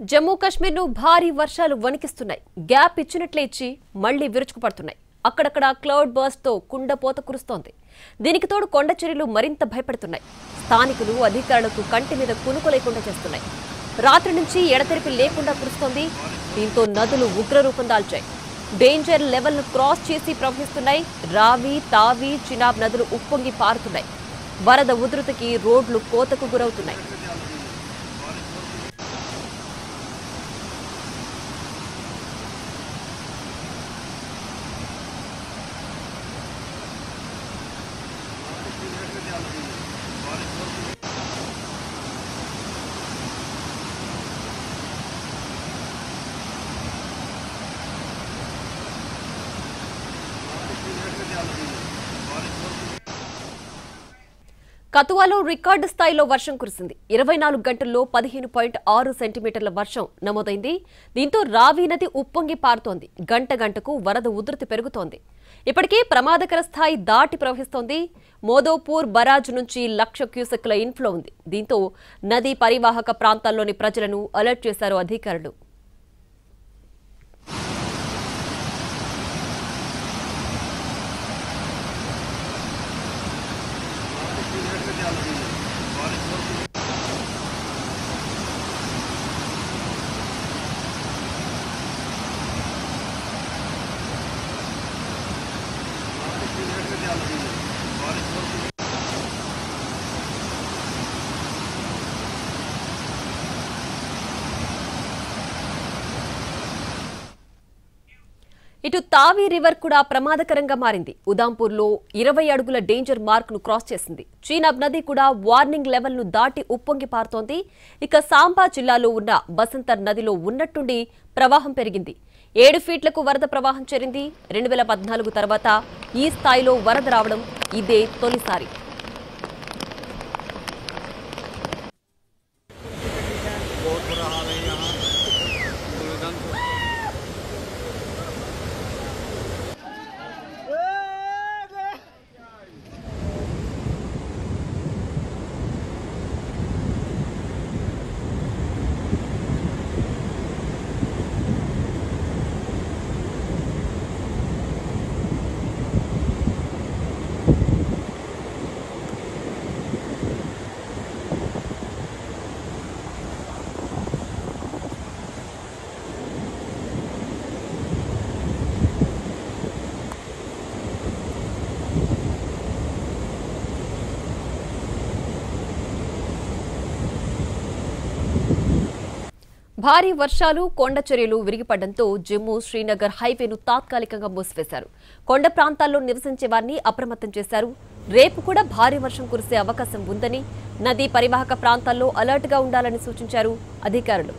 జమ్మూ కాశ్మీర్ ను భారీ వర్షాలు వణికిస్తున్నాయి. గ్యాప్ ఇచ్చినట్లే ఇచ్చి మళ్లీ విరుచుకుపడుతున్నాయి. అక్కడక్కడ క్లౌడ్ బర్స్ట్ తో కుండపోత కురుస్తోంది. దీనికి తోడు కొండ చర్యలు మరింత భయపెడుతున్నాయి. స్థానికులు అధికారులకు కంటి మీద కునుకు లేకుండా చేస్తున్నాయి. రాత్రి నుంచి ఎడతెరిపి లేకుండా కురుస్తోంది. దీంతో నదులు ఉగ్రరూపం దాల్చాయి. డేంజర్ లెవెల్ ను క్రాస్ చేసి ప్రవహిస్తున్నాయి. రావి, తావి, చినాబ్ నదులు ఉప్పొంగి పారుతున్నాయి. వరద ఉధృతికి రోడ్లు కోతకు గురవుతున్నాయి. కతువాలో రికార్డు స్థాయిలో వర్షం కురిసింది. 24 గంటల్లో 15.6 సెంటీమీటర్ల వర్షం నమోదైంది. దీంతో రావి నది ఉప్పొంగి పారుతోంది. గంట గంటకు వరద ఉధృతి పెరుగుతోంది. ఇప్పటికే ప్రమాదకర స్థాయి దాటి ప్రవహిస్తోంది. మోదోపూర్ బరాజ్ నుంచి 1,00,000 క్యూసెక్ల ఇన్ఫ్లో ఉంది. దీంతో నదీ పరివాహక ప్రాంతాల్లోని ప్రజలను అలర్ట్ చేశారు అధికారులు. ఇటు తావి రివర్ కూడా ప్రమాదకరంగా మారింది. ఉదాంపూర్లో 20 అడుగుల డేంజర్ మార్క్ ను క్రాస్ చేసింది. చీనాబ్ నది కూడా వార్నింగ్ లెవెల్ ను దాటి ఉప్పొంగి పారుతోంది. ఇక సాంబా జిల్లాలో ఉన్న బసంతర్ నదిలో ఉన్నట్టుండి ప్రవాహం పెరిగింది. 7 ఫీట్లకు వరద ప్రవాహం చేరింది. 2014 తర్వాత ఈ స్థాయిలో వరద రావడం ఇదే తొలిసారి. భారీ వర్షాలు, కొండ చర్యలు విరిగిపడడంతో జమ్మూ శ్రీనగర్ హైవేను తాత్కాలికంగా మూసివేశారు. కొండ ప్రాంతాల్లో నివసించే వారిని అప్రమత్తం చేశారు. రేపు కూడా భారీ వర్షం కురిసే అవకాశం ఉందని, నదీ పరివాహక ప్రాంతాల్లో అలర్ట్ గా ఉండాలని సూచించారు అధికారులు.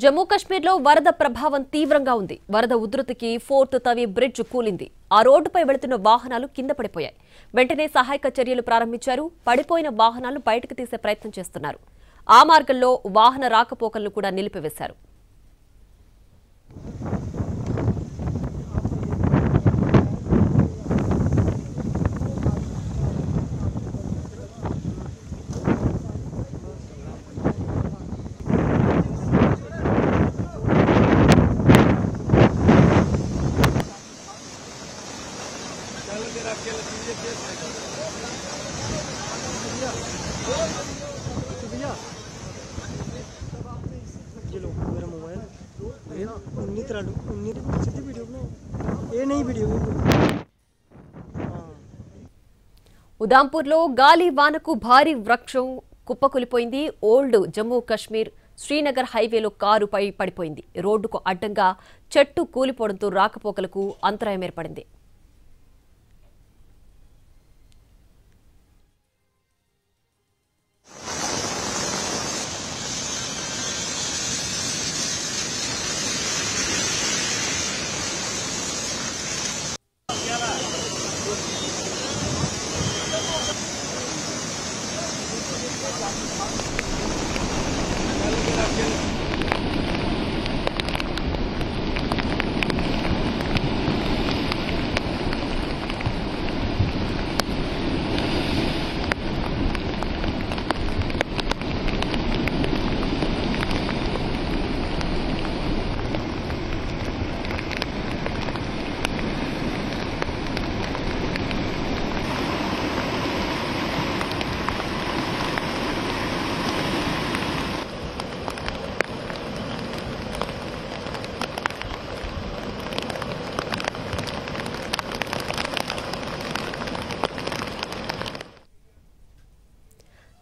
జమ్మూ కాశ్మీర్లో వరద ప్రభావం తీవ్రంగా ఉంది. వరద ఉధృతికి ఫోర్త్ తవి బ్రిడ్జ్ కూలింది. ఆ రోడ్డుపై వెళుతున్న వాహనాలు కింద పడిపోయాయి. వెంటనే సహాయక చర్యలు ప్రారంభించారు. పడిపోయిన వాహనాలు బయటకు తీసే ప్రయత్నం చేస్తున్నారు. ఆ మార్గంలో వాహన రాకపోకలను కూడా నిలిపివేశారు. ఉదాంపూర్లో గాలి వానకు భారీ వృక్షం కుప్పకూలిపోయింది. ఓల్డ్ జమ్మూ కాశ్మీర్ శ్రీనగర్ హైవేలో కారుపై పడిపోయింది. రోడ్డుకు అడ్డంగా చెట్టు కూలిపోవడంతో రాకపోకలకు అంతరాయం ఏర్పడింది.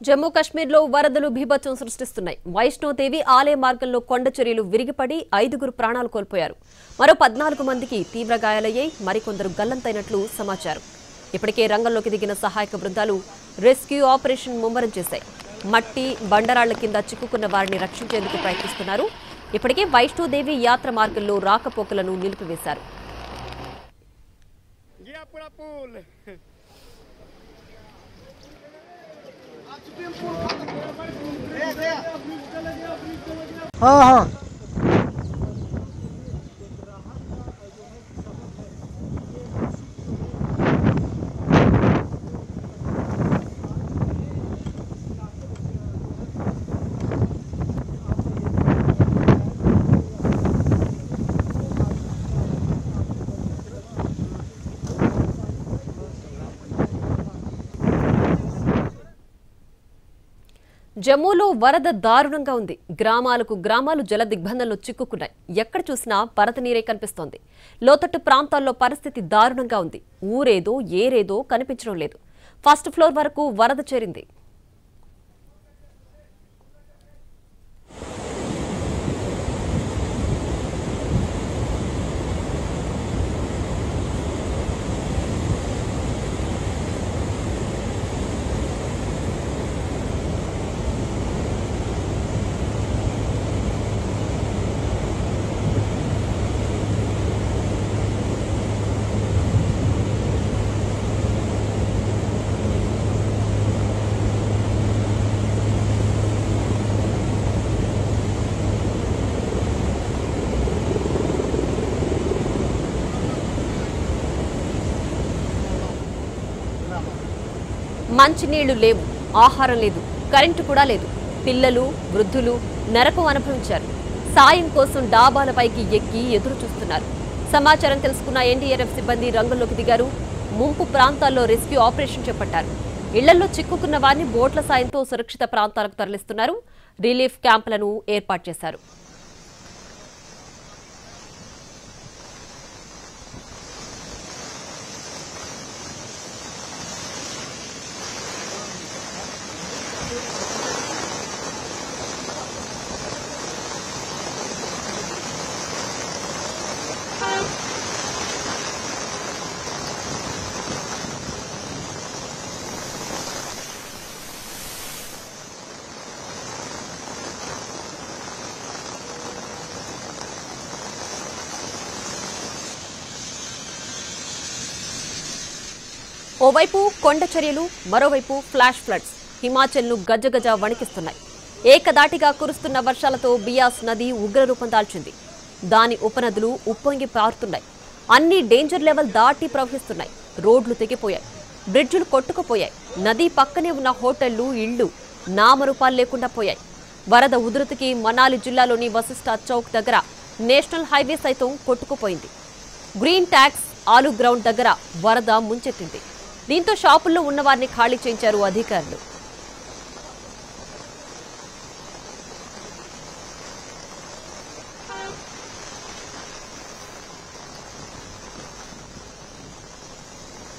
జమ్మూ కాశ్మీర్లో వరదలు బీభత్సం సృష్టిస్తున్నాయి. వైష్ణోదేవి ఆలయ మార్గంలో కొండ చర్యలు విరిగిపడి 5 ప్రాణాలు కోల్పోయారు. మరో 14 మందికి తీవ్ర గాయాలయ్యాయి. మరికొందరు గల్లంతైనట్లు సమాచారం. ఇప్పటికే రంగంలోకి దిగిన సహాయక బృందాలు రెస్క్యూ ఆపరేషన్ ముమ్మరం చేశాయి. మట్టి బండరాళ్ల కింద చిక్కుకున్న వారిని రక్షించేందుకు ప్రయత్నిస్తున్నారు. ఇప్పటికే వైష్ణోదేవి యాత్ర మార్గంలో రాకపోకలను నిలిపివేశారు. జమ్మూలో వరద దారుణంగా ఉంది. గ్రామాలు జల దిగ్బంధంలో చిక్కుకున్నాయి. ఎక్కడ చూసినా వరద నీరే కనిపిస్తోంది. లోతట్టు ప్రాంతాల్లో పరిస్థితి దారుణంగా ఉంది. ఊరేదో ఏరేదో కనిపించడం లేదు. ఫస్ట్ ఫ్లోర్ వరకు వరద చేరింది. మంచినీళ్లు లేవు, ఆహారం లేదు, కరెంటు కూడా లేదు. పిల్లలు వృద్ధులు నరకం అనుభవించారు. సాయం కోసం డాబాలపైకి ఎక్కి ఎదురు చూస్తున్నారు. సమాచారం తెలుసుకున్న ఎన్డీఆర్ఎఫ్ సిబ్బంది రంగంలోకి దిగారు. ముంపు ప్రాంతాల్లో రెస్క్యూ ఆపరేషన్ చేపట్టారు. ఇళ్లలో చిక్కుకున్న వారిని బోట్ల సాయంతో సురక్షిత ప్రాంతాలకు తరలిస్తున్నారు. రిలీఫ్ క్యాంపులను ఏర్పాటు చేశారు. ఓవైపు కొండ చర్యలు, మరోవైపు ఫ్లాష్ ఫ్లడ్స్ హిమాచల్ను గజగజ వణికిస్తున్నాయి. ఏకదాటిగా కురుస్తున్న వర్షాలతో బియాస్ నది ఉగ్రరూపం దాల్చింది. దాని ఉపనదులు ఉప్పొంగి పారుతున్నాయి. అన్ని డేంజర్ లెవెల్ దాటి ప్రవహిస్తున్నాయి. రోడ్లు తెగిపోయాయి, బ్రిడ్జులు కొట్టుకుపోయాయి. నది పక్కనే ఉన్న హోటళ్లు, ఇళ్లు నామరూపాలు లేకుండా పోయాయి. వరద ఉధృతికి మనాలి జిల్లాలోని వశిష్ఠ చౌక్ దగ్గర నేషనల్ హైవే సైతం కొట్టుకుపోయింది. గ్రీన్ ట్యాక్స్ ఆలు గ్రౌండ్ దగ్గర వరద ముంచెత్తింది. దీంతో షాపుల్లో ఉన్న వారిని ఖాళీ చేయించారు అధికారులు.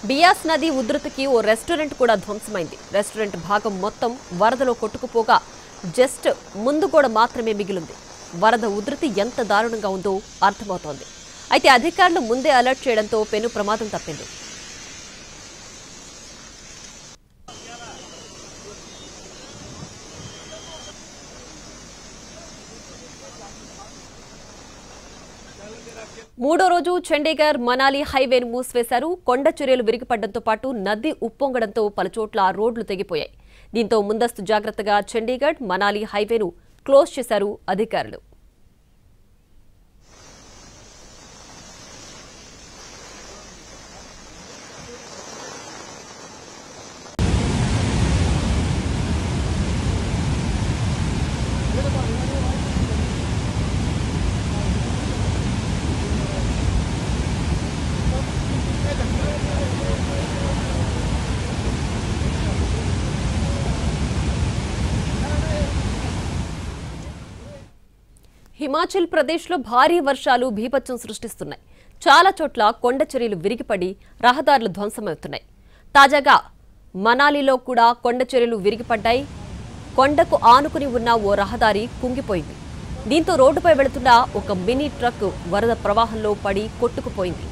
బియాస్ నది ఉధృతికి ఓ రెస్టారెంట్ కూడా ధ్వంసమైంది. రెస్టారెంట్ భాగం మొత్తం వరదలో కొట్టుకుపోగా జస్ట్ ముందు కూడా మాత్రమే మిగిలింది. వరద ఉధృతి ఎంత దారుణంగా ఉందో అర్థమవుతోంది. అయితే అధికారులు ముందే అలర్ట్ చేయడంతో పెను ప్రమాదం తప్పింది. మూడో రోజు చండీగఢ్ మనాలి హైవేను మూసివేశారు. కొండ చర్యలు విరిగిపడడంతో పాటు నది ఉప్పొంగడంతో పలుచోట్ల రోడ్లు తెగిపోయాయి. దీంతో ముందస్తు జాగ్రత్తగా చండీగఢ్ మనాలి హైవేను క్లోజ్ చేశారు అధికారులు. హిమాచల్ ప్రదేశ్లో భారీ వర్షాలు బీభత్సం సృష్టిస్తున్నాయి. చాలా చోట్ల కొండ చర్యలు విరిగిపడి రహదారులు ధ్వంసమవుతున్నాయి. తాజాగా మనాలిలో కూడా కొండ చర్యలు విరిగిపడ్డాయి. కొండకు ఆనుకుని ఉన్న ఓ రహదారి కుంగిపోయింది. దీంతో రోడ్డుపై వెళుతున్న ఒక మినీ ట్రక్ వరద ప్రవాహంలో పడి కొట్టుకుపోయింది.